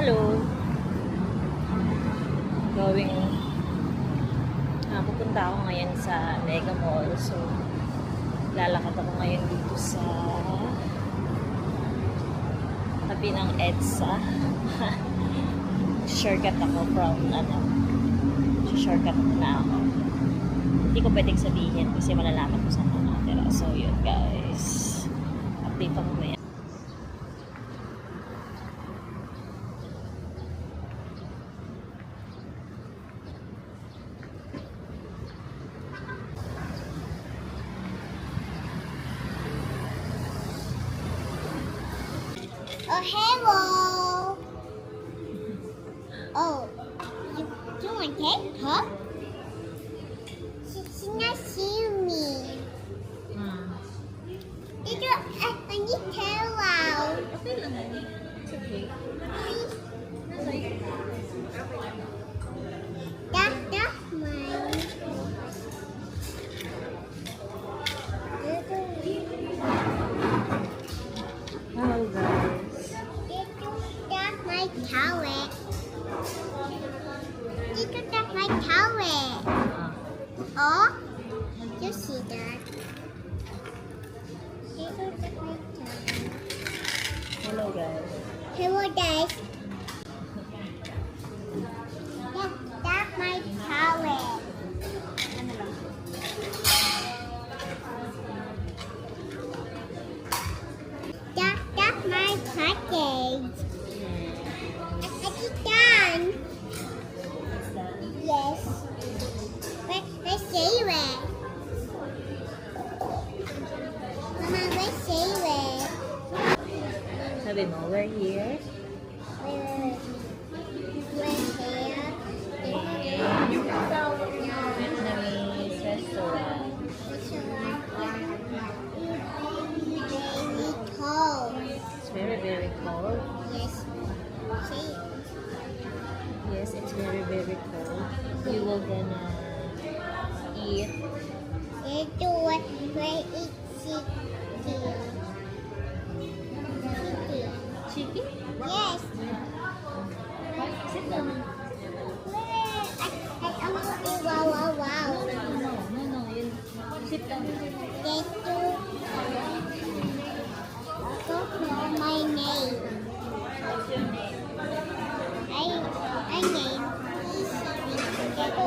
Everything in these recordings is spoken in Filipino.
Hello. Pupunta ako ngayon sa Mega Mall. So, lalakad ako ngayon dito sa tabi ng EDSA. Shortcut ako from, shortcut na ako. Hindi ko pwedeng sabihin kasi malalaman ko saan ako nakatira. So, yun guys. Update ako ngayon. Oh, hello. Oh, you want cake, huh? She's not seeing me. Did you, I need hello. Okay lang yan. It's okay. That's mine. Hello guys. That's my towel. That's my towel. Oh, you see that? That's my towel. Hello guys. Hello guys. That's my towel. Ano lang? That's my package. It's done. Yes. Let's save it. Mama, let's save it. Sabi mo, we're here. We're here. Vietnamese restaurant. Very cold. It's very, very cold. Yes. See? Yes, it's very, very cold. You will gonna eat. They do it where it's chicken. Chicken? Yes. Sit down. Wow, wow, wow. No. Yun. Sit down. They do don't know my name. What's your name? I name they do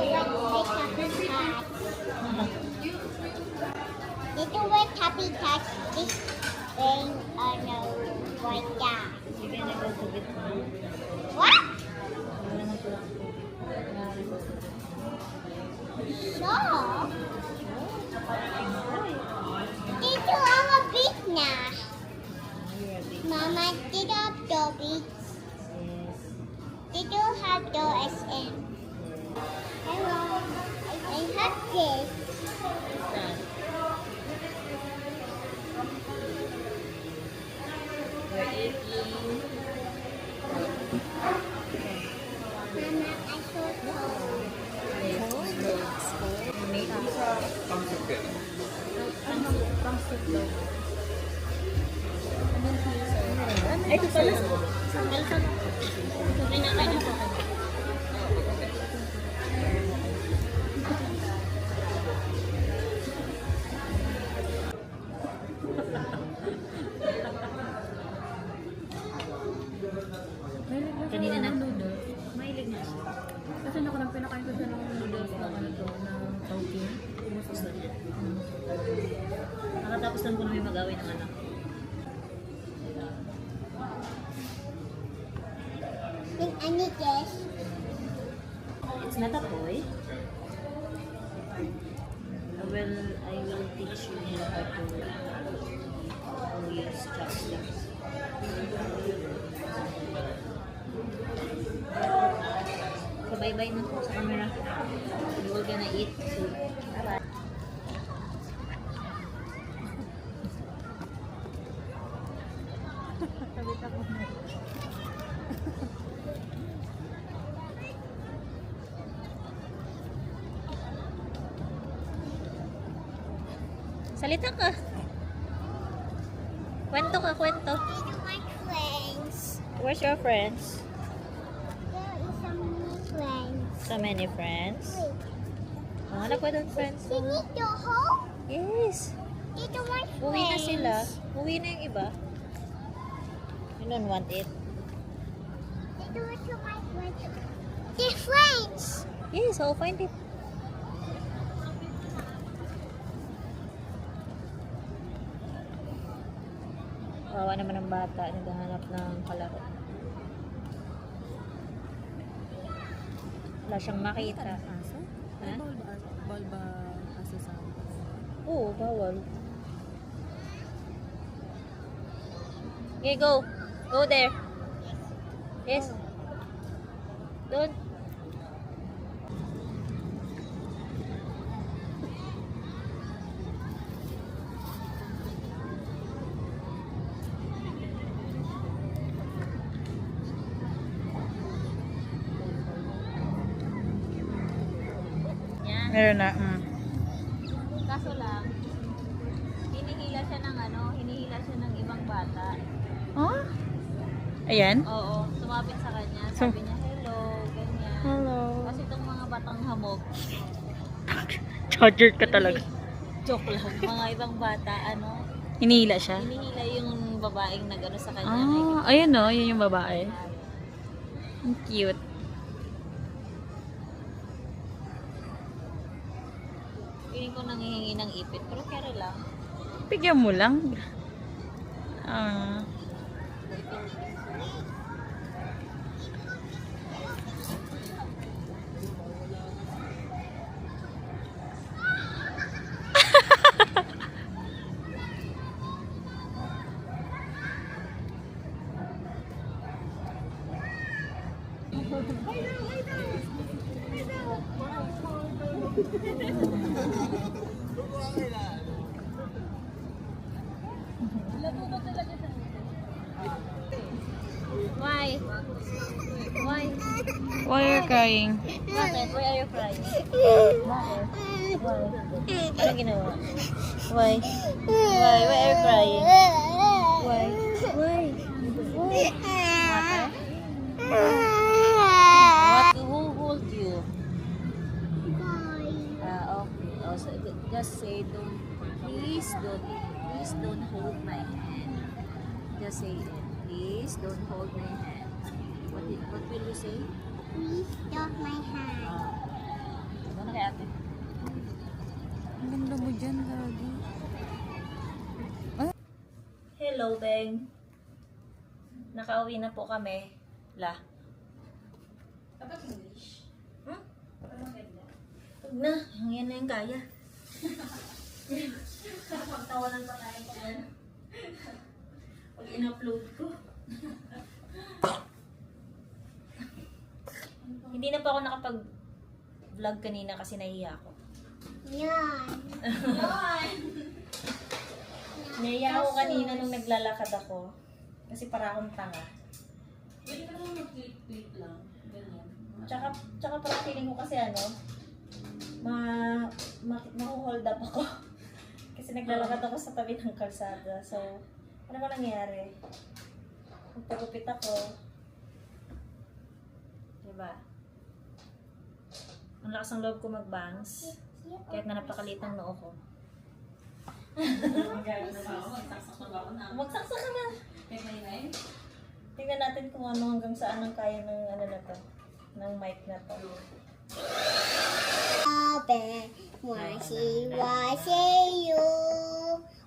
what happy cat. They do what happy cat is wearing on a white dog. You're gonna go to Vietnam. What? You're gonna go to So they do have a beach now. You're a big. Mama, they do have the beach. Yes. They do have the SM. Hello. I have this. Done. We're eating. Mama, I so cold. Ay, ito pala. Sandal sa Ay, na po. Kanina na noodles. Mahilig na siya. Kasi nakarang pinakain ko siya ng noodles na ano to, ng Tokyo. Gusto niya. Nakatapos lang po namin mag-away ng anak. Then I need this. It's not a toy. I will teach you how to use chopsticks. So bye-bye na po sa camera. We will gonna eat soon. Bye-bye. Salita ka. Kwento ka, kwento. These are my friends. Where's your friends? So many friends. Hanap ko doon friends. You need to hold. Yes. Dito my friends. Uwi na sila. Uwi na yung iba. You don't want it? Dito my friends. They're friends. Yes, I'll find it. Wawa naman ang bata. Naghahanap ng kalaro. Wala siyang makita. Aso? Ha? Bawal ba aso sa... Oo, bawal. Okay, go. Go there. Yes. Doon. Yan. Meron na. Kaso lang, hinihila siya ng hinihila siya ng ibang bata. Huh? Ayan? Oo, sumapit sa kanya. Sabi niya, hello, ganyan. Hello. Kasi itong mga batang hamog, Charger ka talaga. joke lang, mga ibang bata, Hinihila siya? hinihila yung babaeng nag-ano sa kanya. Ah, ayun o. Yun yung babae. Ang cute. Piling ko nangihingi ng ipit, pero kaya lang. Bigyan mo lang. Ah. Why? Why? Why are you crying? Bakit? Why are you crying? Bakit? Why? Anong ginawa? Why? Why? Why are you crying? Why? Why? Water? What? Who hold you? Okay. Oh, so just say don't. Please don't hold my hand. Just say it. Please don't hold my hand. What will you say? Please don't my hand. Ano kay ate? Ang ganda mo dyan, lagi. Hello, Beng. Nakauwi na po kami. La. Dapat English. Hmm? Huwag na. Yan na yung kaya. Pagtawanan pa tayo pag ano. Pag in-upload ko. Hindi na pa ako nakapag-vlog kanina kasi nahiya ako. Yan. Nahiya ako kanina nung naglalakad ako. Kasi para akong tanga. Pwede ka naman mag-clip lang. Ganyan. Tsaka parang feeling ko kasi mahu-hold up ako. Kasi naglalakad ako sa tabi ng kalsada. So, ano ba nangyari? Magpagupit ako. Diba? Ang lakas ng loob ko mag-bangs. Kahit na napakalit ang noo ko. Magsaksak ka na. Tingnan natin kung ano hanggang saan ang kaya ng na to. Ng mic na to. Abe, wasi you.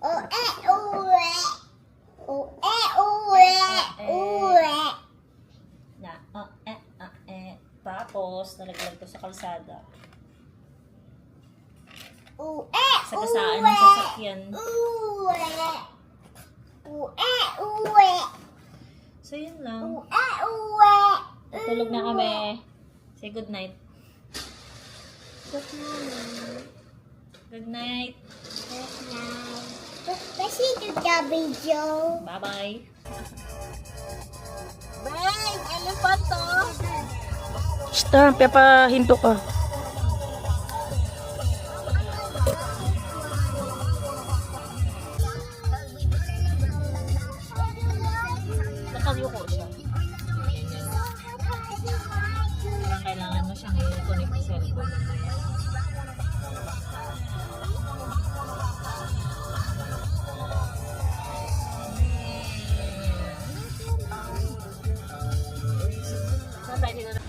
Oh uwe. Oh uwe. Na, Tapos, nalaglag ko sa kalsada. Sa gasaan ng sasakyan. Uwe. So, yun lang. Uwe. Tulog na kami. Say good night. Good night. Kasi ito sa video. Bye-bye. Bye! Elephant to! Basta, papahinto ka. Nakayuko siya. Kailangan mo siyang i-control. Very good. So, tayo dito na.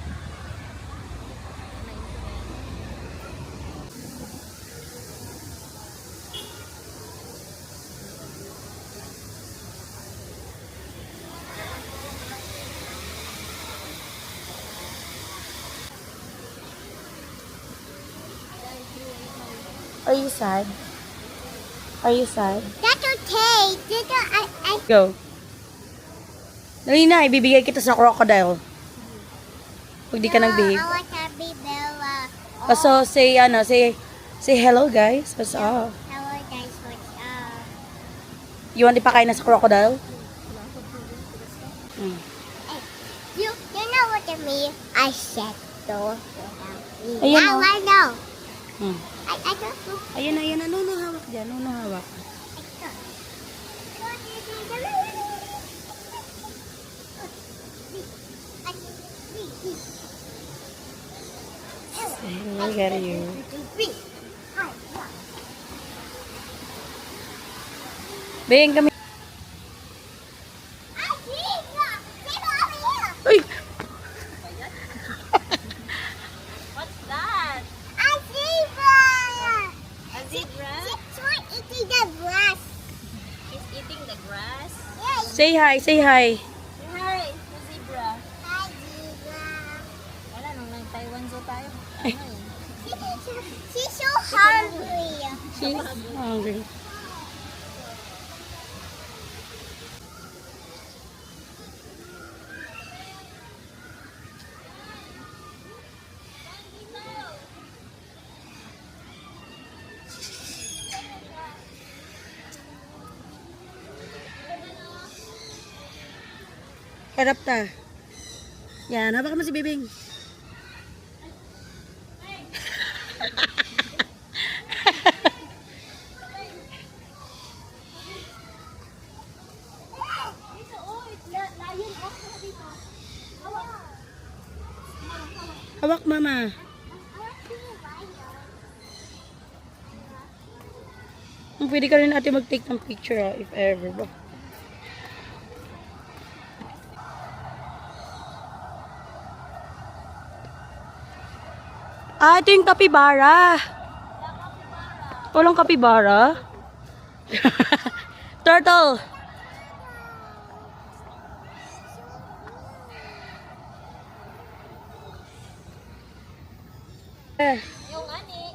Are you sad? Are you sad? That's okay. I Go. Dali na, ibibigay kita sa crocodile. Pag di ka nag-behave. I want to be Bella. So, say hello guys. What's up? Hello guys, what's up? You want ipakain na sa crocodile? Mm. You know what I mean? I said though. Ayan, Now oh. I know. Mm. I don't know. Ayan na. Nuno hawak dyan. Nuno hawak. Look at you. Bing, kami. Uy! What's that? A zebra? Eating the grass. He's eating the grass. Yes. Say hi, say hi. Say hi, the zebra. Hi, zebra. Wala, nung nag-Taiwan Zoo tayo. Ano yun? She's so hungry. She's hungry. Harap ta. Yan, hawak mo si Bibing. Hawak mama. Pwede ka rin ate mag-take ng picture if ever ba. Ah, ito yung kapibara. Walang kapibara. Turtle. Yung ani.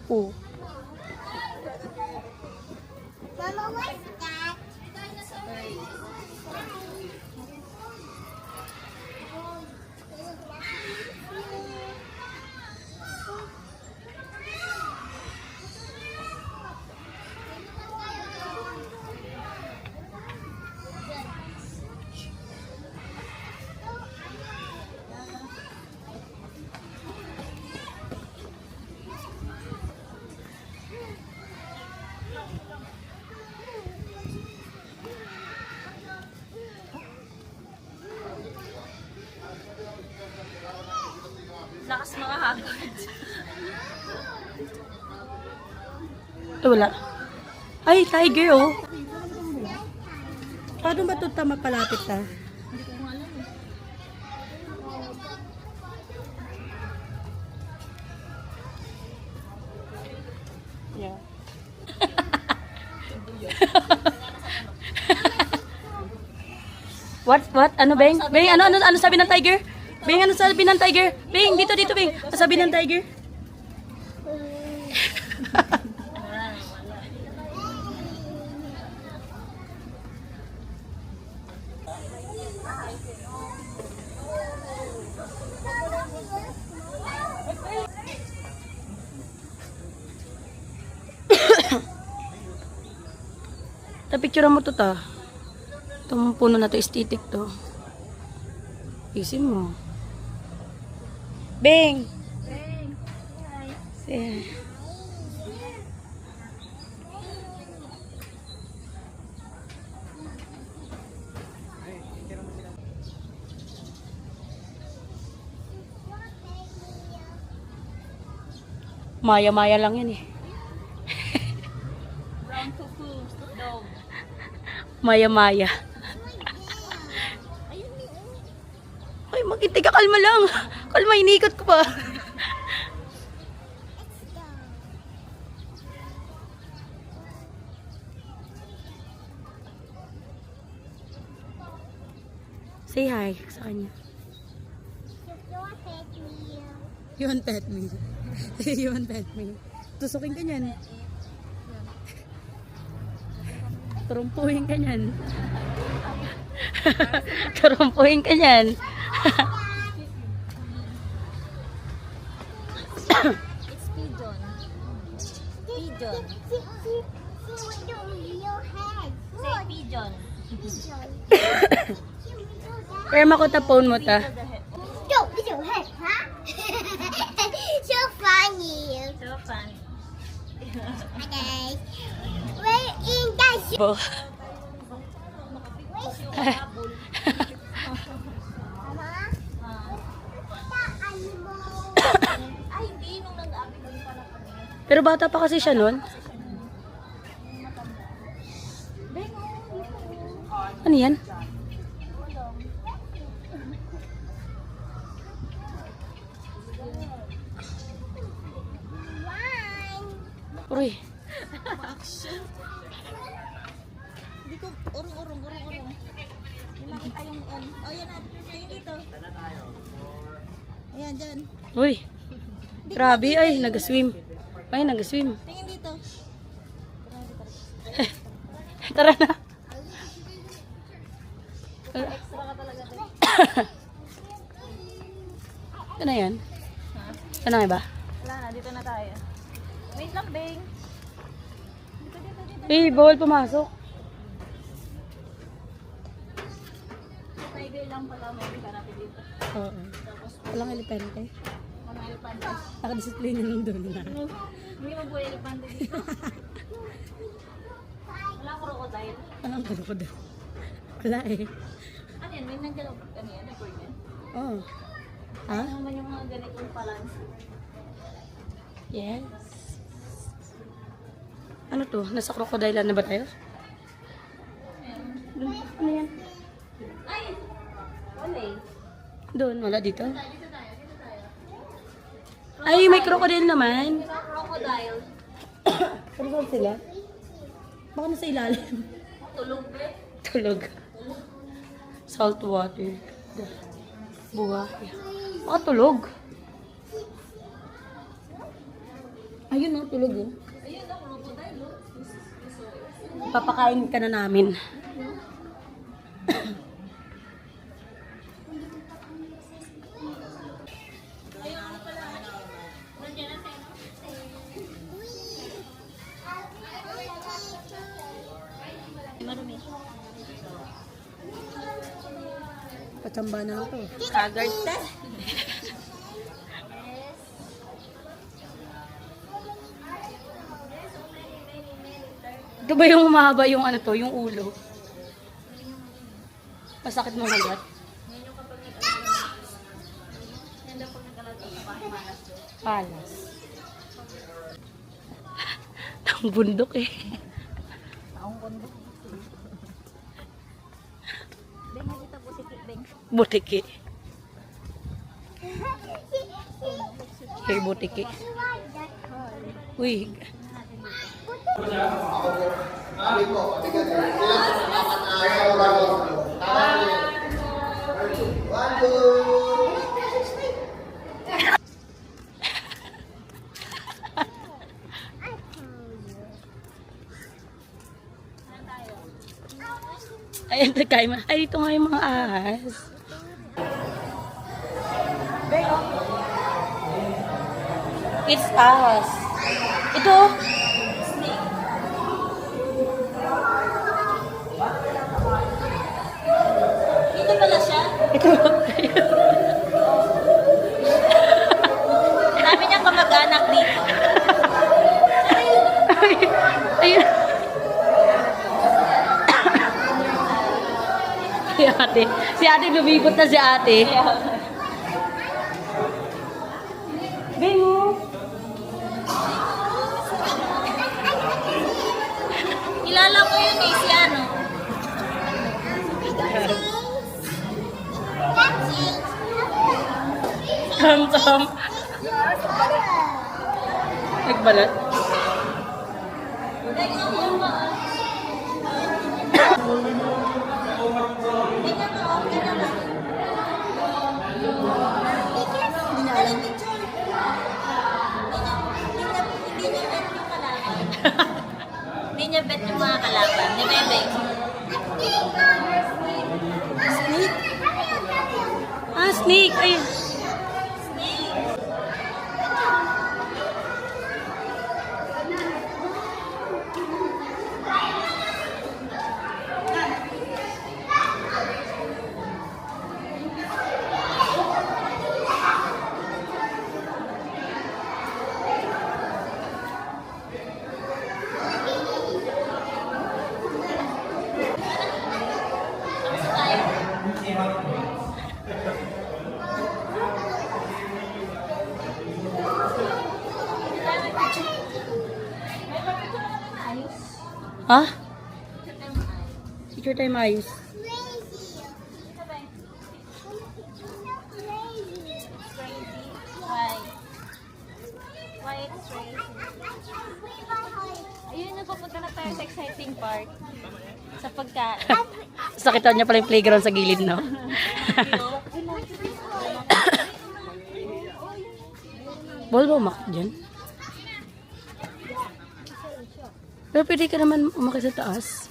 Oh. Mama, what's that? Lakas mga hagod. Wala. Ay, tiger oh. Paano ba ito mapalapit ta? Yeah. What? Ano, Beng? Beng, ano sabi ng tiger? Beng, ano sabi ng tiger? Beng, dito, Beng. Ano sabi ng tiger? Picture mo to ta. Itong puno na to, aesthetic to. Isin mo. Bing! Bang! Hi! Say hi. Maya-maya lang yan eh. Brown cuckoo, dog. Maya-maya. Ayun ni Ay, maginti ka, kalma lang. Kalma, inikot ko pa. Say hi sa kanya. You want pet me? You want pet me? Tusukin ka niyan. Turumpuhin ka niyan. Turumpuhin ka niyan. It's pigeon. Pigeon. Say pigeon. Perma ko ta phone mo ta. So funny. So fun. Okay. We're in the Bo. Ay, hindi. Nung nag-abi doon pala kami. Pero bata pa kasi siya nun. Ano yan? Uy. Hindi ko, urong. Hindi makita yung oh, yan na. Tingin dito. Ayan, dyan. Uy. Grabe ay, nag-swim. Ay, nag-swim. Tingin dito. Tara na. Extra ka talaga. Ito na yan. Ito na ba? Wala na, dito na tayo. Wait lang, Beng. Dito. Eh, bawal pumasok. Tiger lang pala, may bika natin dito. Oo. Walang elepante. Mga elepante. Nakadisiplina nung doon na. Hindi mo po elepante dito. Wala crocodile. Anong kalo ko daw? Wala eh. Ano yan? May nandiyan ano yan? Record yan? Oo. Ha? Ano naman yung mga ganitong balance? Yes. Ano to? Nasa crocodile na ba tayo? Ano yan? Ay! Wala eh. Doon, wala dito. Ay, may crocodile naman. May crocodile. Pero saan sila? Baka nasa ilalim. Tulog eh. Tulog. Salt water. Buhay. Baka tulog. Ayun o, tulog o. Ayun ang crocodile. Oh. Papakain ka na namin. Marumi. Patsamba na lang to. Haggard ka. Ito ba yung mahaba yung ano to, yung ulo? Masakit mo magat? Yan daw pag nagkalat sa bahay malas. Palas. Ang bundok eh. Taong kondo. Beng, dito po si Beng. Butiki. Hey, butiki. Uy. Ayan, kain mo. Ay, dito nga yung mga ahas. It's ahas. Ito. pala siya. Ito. Dami niyang kamag-anak dito. Ayun. Si ate lumibot na si ate. Bingo. Kilala ko yun eh, si ano. Tam-tam. Nagbalat. Hindi niya bet yung mga kalaban. Di ba, Beng? Ah, snake. Ayun. Ha? Picture tayo maayos. Why it's crazy? Ayun, napapunta na tayo sa exciting part. Sa pagkain. Sakitan niya pala yung playground sa gilid, no? Ball ba umakit dyan? Pero pwede ka naman umakit sa taas.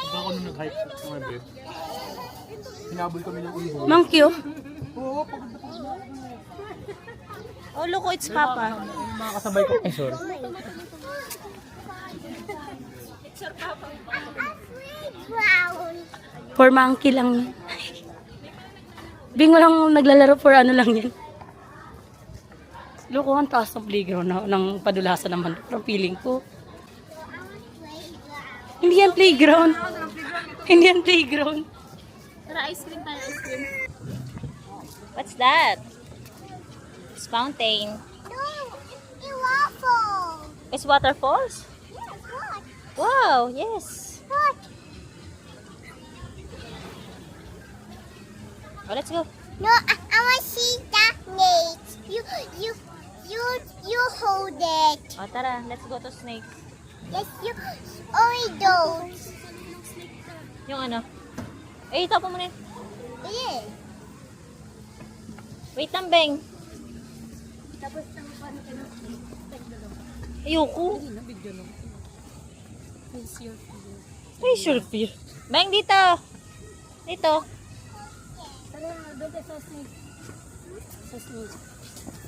Diba ako nung nag-hike sa mga bed? Hinabol kami ng ibon. Monkey, oh. Oh, look, it's Papa. Mga kasabay ko. Ay, sorry. Brown. For monkey lang yan. Bingo lang naglalaro for ano lang yan. Loko, ang taas ng playground na, ng padulasan naman. Pero feeling ko. Hindi yan playground. Hindi yan playground. Tara, ice cream tayo, ice cream. What's that? It's fountain. No, a waffle. It's waterfalls? Yes, what? Wow, yes. What? Oh, let's go. No, I want to see that snake. You hold it. Oh, tara, let's go to snakes. Yes, you only those. Yung ano? Eh, tapo mo na yun. It is. Wait lang, Beng. Ayoko. Facial fear. Beng, dito. Dito. Tara, doon tayo sa snake. Sa snake.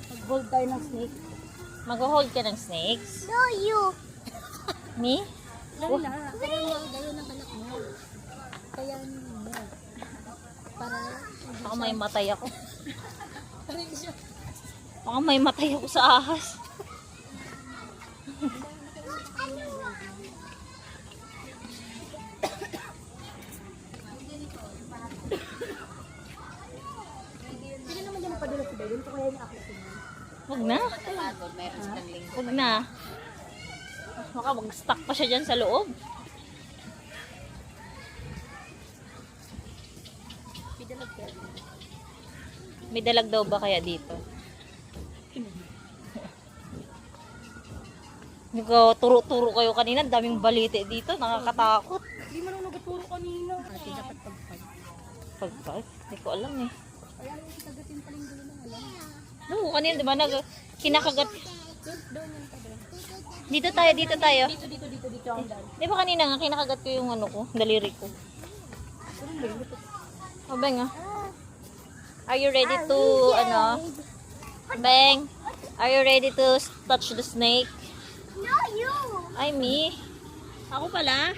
Mag-hold tayo ng snake. Mag-hold ka ng snakes. No, you. Me? Dahil ng anak mo. Kaya mo. Para Baka may matay ako. Baka may matay ako sa ahas. hindi naman niya mapadula si Belen. Ito kaya niya ako sila. Huwag na. Huwag na. Baka mag-stuck pa siya dyan sa loob. May dalag daw ba kaya dito? Turo-turo kayo kanina. Daming balite dito. Nakakatakot. Hindi mo nang nagaturo kanina. Ate, dapat pagpag. Pagpag? Hindi ko alam eh. Kaya yung kagatin pa rin dulo ng alam. No, kanina di ba kinakagat. Dito tayo, dito tayo. Dito ang dal. Di ba kanina nga kinakagat ko yung ano ko, daliri ko. Oh, Beng ah. Are you ready to, ano? Beng, are you ready to touch the snake? Ay, me. Ako pala.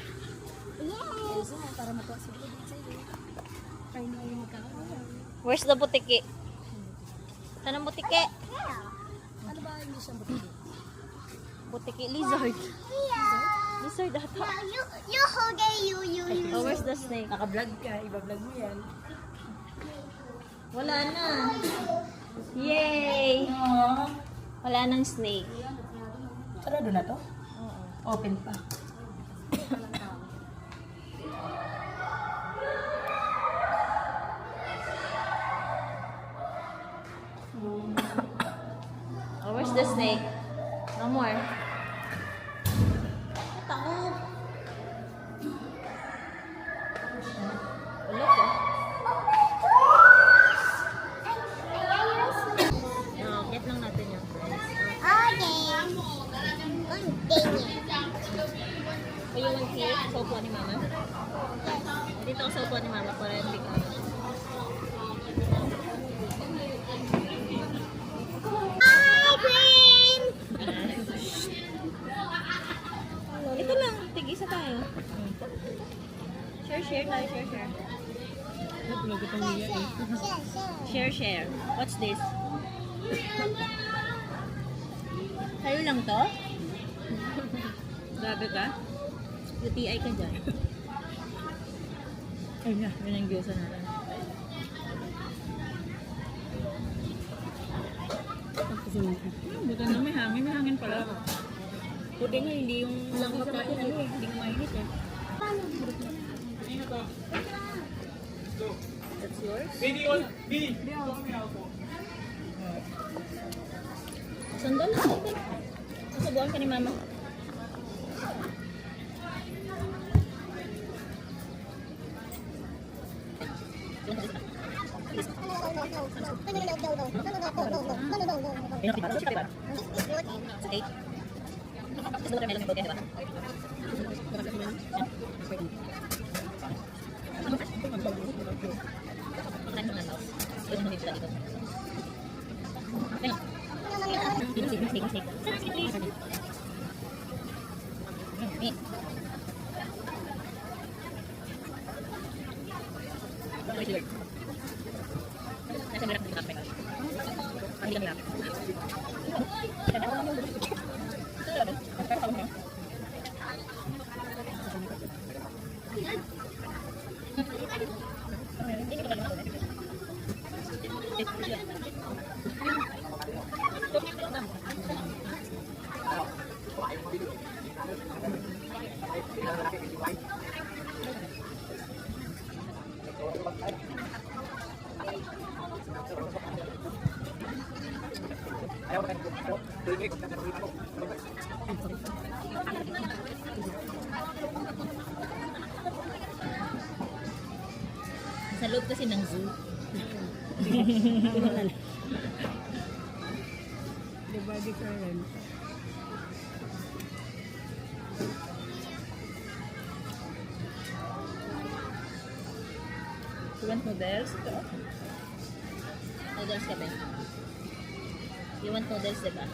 Yes. Para matuwa si Budi sa'yo. Para hindi kayo magkakaroon. Where's the butiki? Saan ang butiki? Ano ba hindi siya butiki? Butiki lizard. Yeah. Lizard ata. You hold it, you. Oh, where's the snake? Naka-vlog ka, iba-vlog mo yan. Wala na. Yay! Wala nang snake. Sarado na to? Open pa. Oh, where's the snake? No more. Tako. Wala ko. No, get lang natin yung price. O yung one cake, sa upuan ni Mama? Dito ako sa upuan ni Mama para hindi ka. Ito lang, tig-isa tayo. Share tayo, share. Share. What's this? Sa'yo lang to? Grabe ka? UTI ka dyan. Ay na, yun ang gyosa natin. Buta na may hangin pala. Buti nga, hindi yung walang makain, hindi nga mainit eh. Ayun na to. That's yours? Sandal na. Susubuan ka ni Mama. Sa loob kasi ng zoo. The body current. You want noodles? Ito. Noodles ka ba? You want noodles, diba?